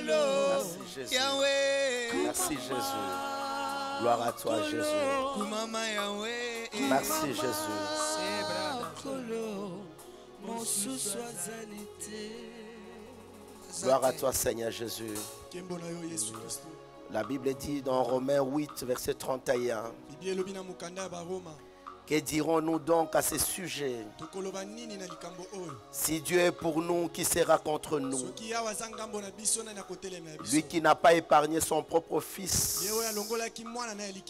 Merci Jésus. Merci Jésus. Gloire à toi Jésus. Merci Jésus. Gloire à toi Seigneur Jésus. La Bible dit dans Romains 8 verset 31. Que dirons-nous donc à ce sujet? Si Dieu est pour nous, qui sera contre nous? Lui qui n'a pas épargné son propre fils,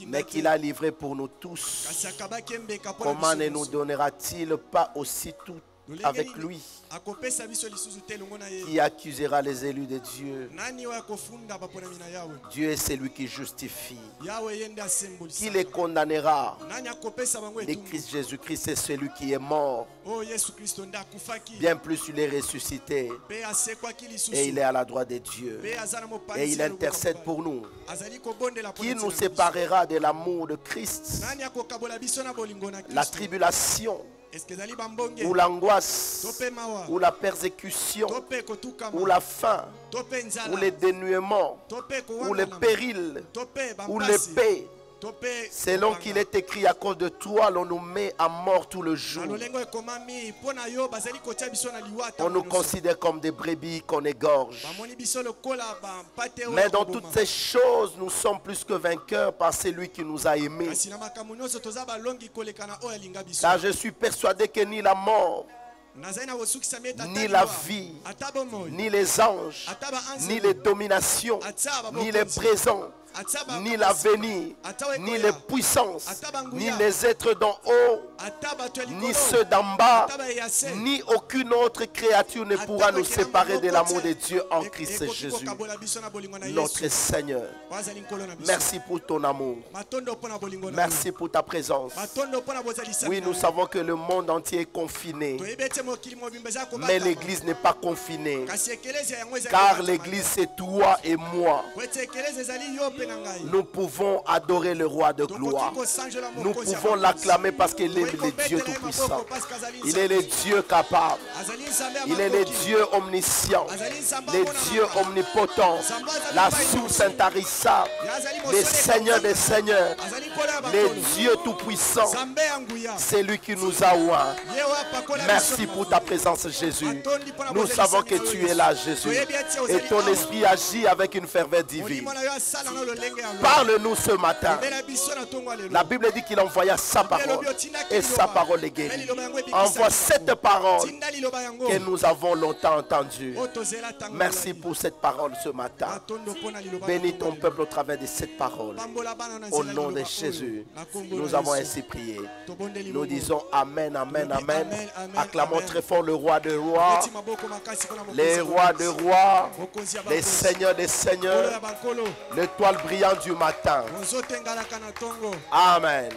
mais qui l'a livré pour nous tous, comment ne nous donnera-t-il pas aussi tout avec lui? Qui accusera les élus de Dieu? Dieu est celui qui justifie. Qui les condamnera? Le Christ Jésus-Christ est celui qui est mort. Bien plus il est ressuscité. Et il est à la droite de Dieu. Et il intercède pour nous. Qui nous séparera de l'amour de Christ? La tribulation, ou l'angoisse, ou la persécution, ou la faim, ou les dénuements, ou les périls, ou l'épée. Selon qu'il est écrit, à cause de toi, l'on nous met à mort tout le jour. On nous considère comme des brebis qu'on égorge. Mais dans toutes ces choses, nous sommes plus que vainqueurs par celui qui nous a aimés. Car je suis persuadé que ni la mort, ni la vie, ni les anges, ni les dominations, ni les présents, ni l'avenir, ni les puissances, ni les êtres d'en haut, ni ceux d'en bas, ni aucune autre créature ne pourra nous séparer de l'amour de Dieu en Christ Jésus, notre Seigneur. Merci pour ton amour. Merci pour ta présence. Oui, nous savons que le monde entier est confiné, mais l'Église n'est pas confinée, car l'Église c'est toi et moi. Nous pouvons adorer le roi de gloire. Nous pouvons l'acclamer parce qu'il est le Dieu tout-puissant. Il est le Dieu capable. Il est le Dieu omniscient. Le Dieu omnipotent. La source intarissable. Le Seigneur des seigneurs. Le Dieu tout-puissant. C'est lui qui nous a oint. Merci pour ta présence Jésus. Nous savons que tu es là Jésus. Et ton esprit agit avec une ferveur divine. Parle-nous ce matin. La Bible dit qu'il envoya sa parole et sa parole est guérie. Envoie cette parole que nous avons longtemps entendue. Merci pour cette parole ce matin. Bénis ton peuple au travers de cette parole. Au nom de Jésus, nous avons ainsi prié. Nous disons Amen, Amen, Amen. Acclamons très fort le roi des rois, les rois des rois, les seigneurs des seigneurs, l'étoile brillante du matin. Amen.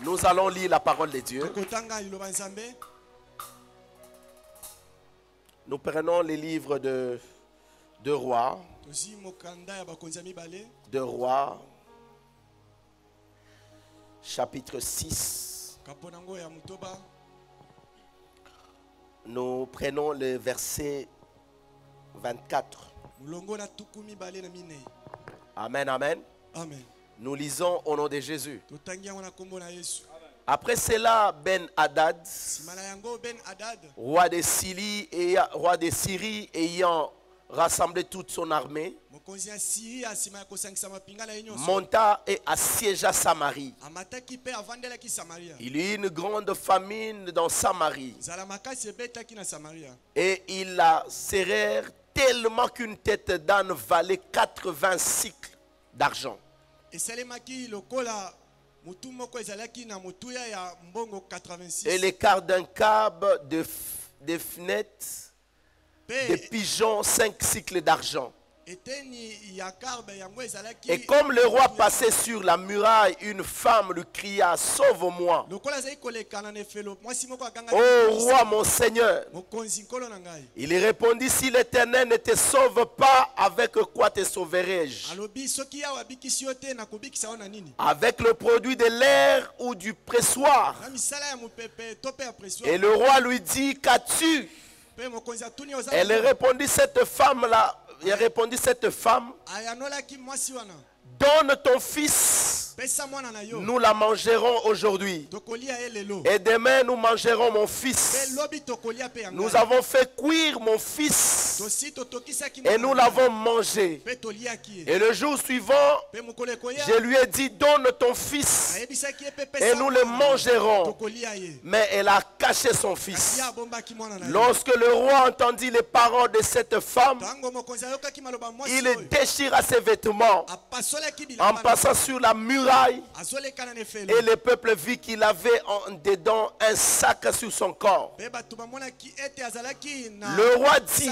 Nous allons lire la parole de Dieu. Nous prenons les livres de rois. De rois. Chapitre 6. Nous prenons le verset 24. Amen, amen. Amen. Nous lisons au nom de Jésus. Après cela, Ben-Hadad, roi de Syrie, ayant rassemblé toute son armée, monta et assiégea Samarie. Il y eut une grande famine dans Samarie. Et ils la serrèrent tellement qu'une tête d'âne valait 80 cycles d'argent. Et l'écart d'un câble de fenêtres, de pigeons, 5 cycles d'argent. Et comme le roi passait sur la muraille, une femme lui cria, sauve-moi. Ô roi mon Seigneur. Il répondit, si l'Éternel ne te sauve pas, avec quoi te sauverai-je? Avec le produit de l'air ou du pressoir? Et le roi lui dit, qu'as-tu? Elle répondit, cette femme-là il a répondu, cette femme, donne ton fils. Nous la mangerons aujourd'hui. Et demain, nous mangerons mon fils. Nous avons fait cuire mon fils. Et nous l'avons mangé. Et le jour suivant, je lui ai dit, donne ton fils. Et nous le mangerons. Mais elle a caché son fils. Lorsque le roi entendit les paroles de cette femme, il déchira ses vêtements en passant sur la muraille. Et le peuple vit qu'il avait en dedans un sac sur son corps. Le roi dit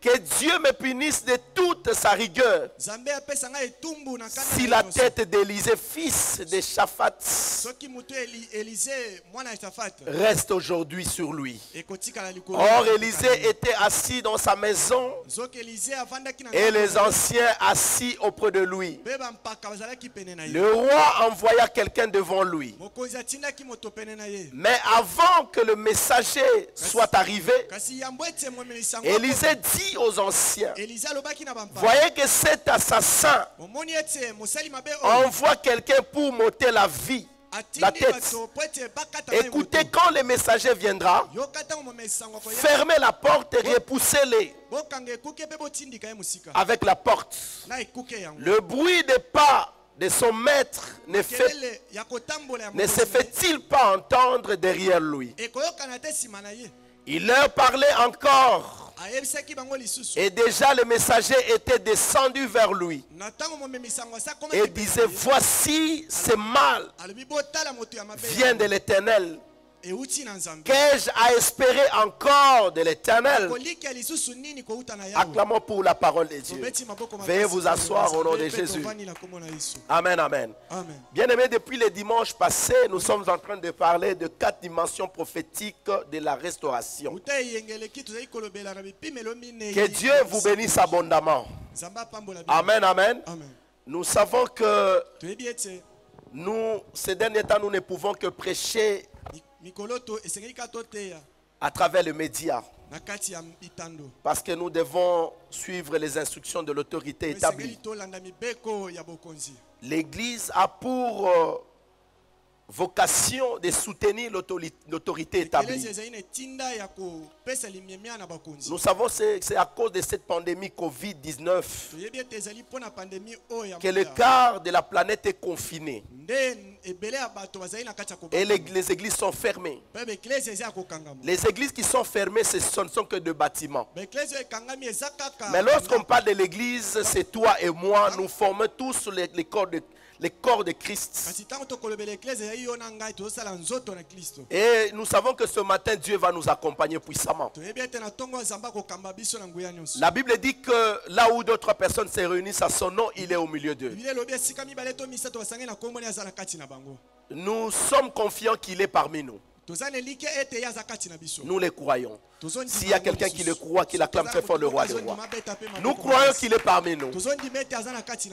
que Dieu me punisse de toute sa rigueur si la tête d'Élisée, fils de Shaphat, reste aujourd'hui sur lui. Or, Élisée était assis dans sa maison et les anciens assis auprès de lui. Le roi envoya quelqu'un devant lui. Mais avant que le messager soit arrivé, Élisée dit aux anciens, voyez que cet assassin envoie quelqu'un pour m'ôter la vie, la tête. Écoutez, quand le messager viendra, fermez la porte et repoussez-les avec la porte. Le bruit des pas de son maître ne se fait-il pas entendre derrière lui? Il leur parlait encore. Et déjà le messager était descendu vers lui et disait, voici ce mal vient de l'Éternel. Qu'ai-je à espérer encore de l'Éternel? Acclamons pour la parole de Dieu. Veuillez vous asseoir au nom de Jésus. Amen, amen. Bien-aimés, depuis le dimanche passé, nous sommes en train de parler de 4 dimensions prophétiques de la restauration. Que Dieu vous bénisse abondamment. Amen, amen. Nous savons que nous, ces derniers temps, nous ne pouvons que prêcher à travers les médias, parce que nous devons suivre les instructions de l'autorité établie. L'Église a pour vocation de soutenir l'autorité établie. Nous savons que c'est à cause de cette pandémie Covid-19 que le quart de la planète est confiné. Et les églises sont fermées. Les églises qui sont fermées, ce ne sont que de bâtiments. Mais lorsqu'on parle de l'église, c'est toi et moi, nous formons tous les corps de Christ. Et nous savons que ce matin, Dieu va nous accompagner puissamment. La Bible dit que là où d'autres personnes se réunissent à son nom, il est au milieu d'eux. Nous sommes confiants qu'il est parmi nous. Nous les croyons. S'il y a quelqu'un qui le croit, qu'il acclame très fort le roi des rois. Nous croyons qu'il est parmi nous.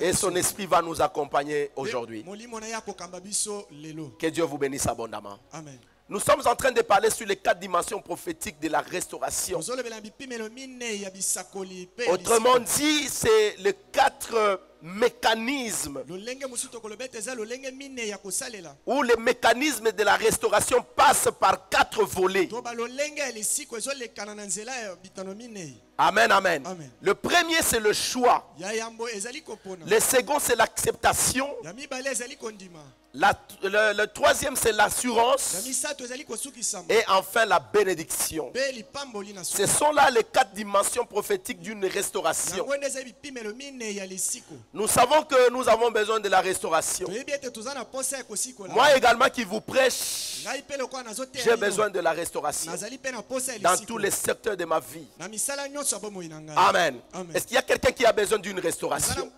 Et son esprit va nous accompagner aujourd'hui. Que Dieu vous bénisse abondamment. Amen. Nous sommes en train de parler sur les 4 dimensions prophétiques de la restauration. Autrement dit, c'est les 4 mécanismes où les mécanismes de la restauration passent par 4 volets. Amen, amen. Le premier, c'est le choix. Le second, c'est l'acceptation. Le troisième, c'est l'assurance. Et enfin, la bénédiction. Ce sont là les 4 dimensions prophétiques d'une restauration. Nous savons que nous avons besoin de la restauration. Moi également qui vous prêche, j'ai besoin de la restauration dans tous les secteurs de ma vie. Amen. Est-ce qu'il y a quelqu'un qui a besoin d'une restauration?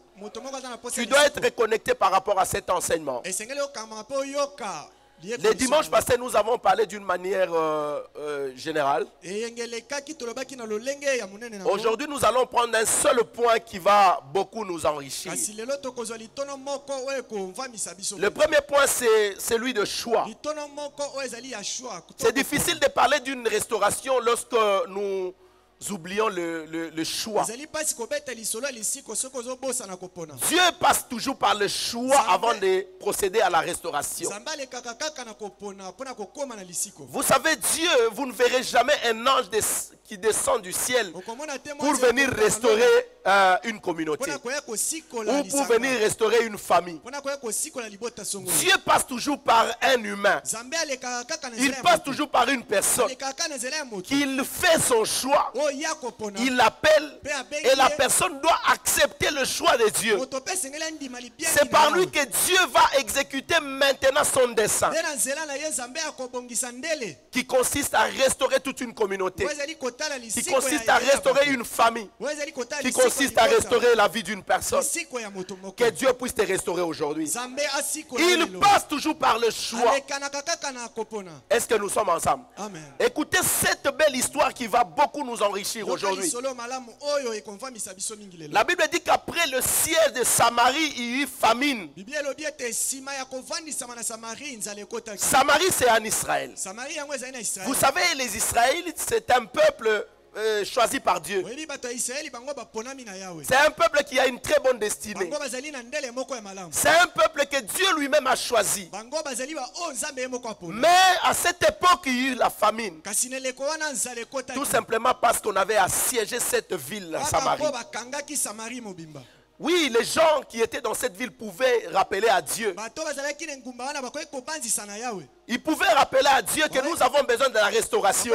Tu dois être connecté par rapport à cet enseignement. Le dimanche passé, nous avons parlé d'une manière générale. Aujourd'hui, nous allons prendre un seul point qui va beaucoup nous enrichir. Le premier point, c'est celui de choix. C'est difficile de parler d'une restauration lorsque nous oublions le choix. Dieu passe toujours par le choix avant de procéder à la restauration. Vous savez, Dieu, vous ne verrez jamais un ange qui descend du ciel pour venir restaurer une communauté ou pour venir restaurer une famille. Dieu passe toujours par un humain. Il passe toujours par une personne. Qu'il fait son choix, il l'appelle et la personne doit accepter le choix de Dieu. C'est par lui que Dieu va exécuter maintenant son dessein, qui consiste à restaurer toute une communauté, qui consiste à restaurer une famille, qui consiste à restaurer la vie d'une personne. Que Dieu puisse te restaurer aujourd'hui. Il passe toujours par le choix. Est-ce que nous sommes ensemble? Amen. Écoutez cette belle histoire qui va beaucoup nous enrichir aujourd'hui. La Bible dit qu'après le siège de Samarie, il y eut famine. Samarie, c'est en Israël. Vous savez, les Israélites, c'est un peuple choisi par Dieu. C'est un peuple qui a une très bonne destinée. C'est un peuple que Dieu lui-même a choisi. Mais à cette époque, il y a eu la famine. Tout simplement parce qu'on avait assiégé cette ville, Samarie. Oui, les gens qui étaient dans cette ville pouvaient rappeler à Dieu. Ils pouvaient rappeler à Dieu que nous avons besoin de la restauration.